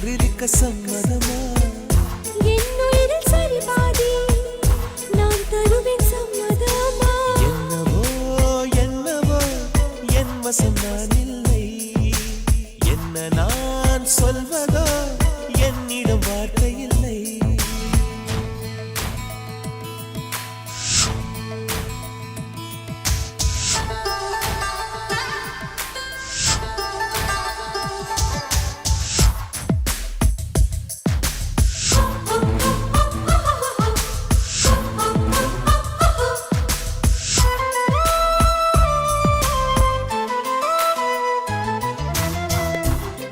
என்றிருக்க சம்மதமா என்னுயிரில் சரி பாதி நான் தருவேன் சம்மதமா என்னவோ என்னவோ என் வசம் நான் இல்லை என்ன நான் சொல்வதோ என்னிடம் வார்த்தை இல்லை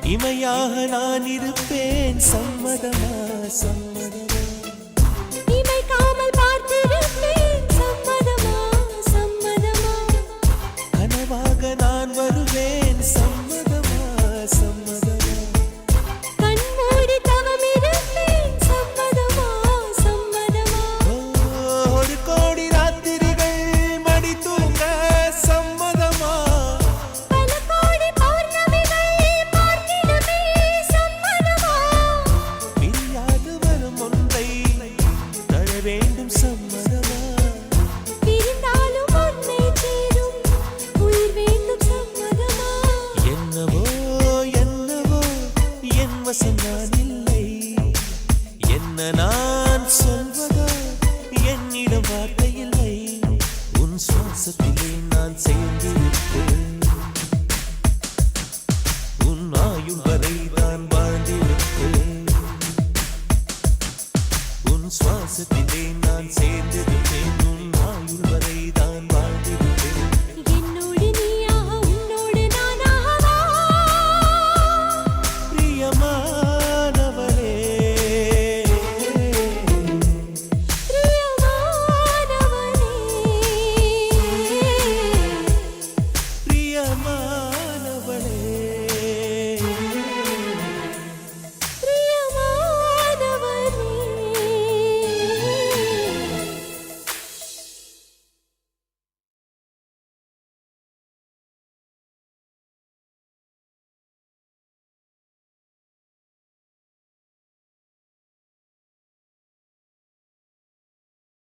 இமையாக நான் இருப்பேன் சம்மதமா சம்மதமா இமைக்காமல் பார்த்திருப்பேன் சம்மதமா சம்மதமா கனவாக நான் வருவேன் சம்மதமா சம்மதமா கண்மூடி தவம் இருப்பேன் சம்மதமா சம்மதமா ஒரு கோடி ராத்திரிகள் மடி தூங்க சம்மதமா பல கோடி பௌர்ணமிகள் பார்த்திடுமே சம்மதமா பிரியாது வரும் ஒன்றை தர வேண்டும் சம்மதமா பிரிந்தாலும் உன்னை சேரும் உயிர் வேண்டும் சம்மதமா என்னவோ என்னவோ என் வசம் நான் இல்லை என்ன நான் சொல்வதோ என்னிடம் வார்த்தை இல்லை உன் சுவாசத்திலே நான் சேர்ந்திருப்பேன்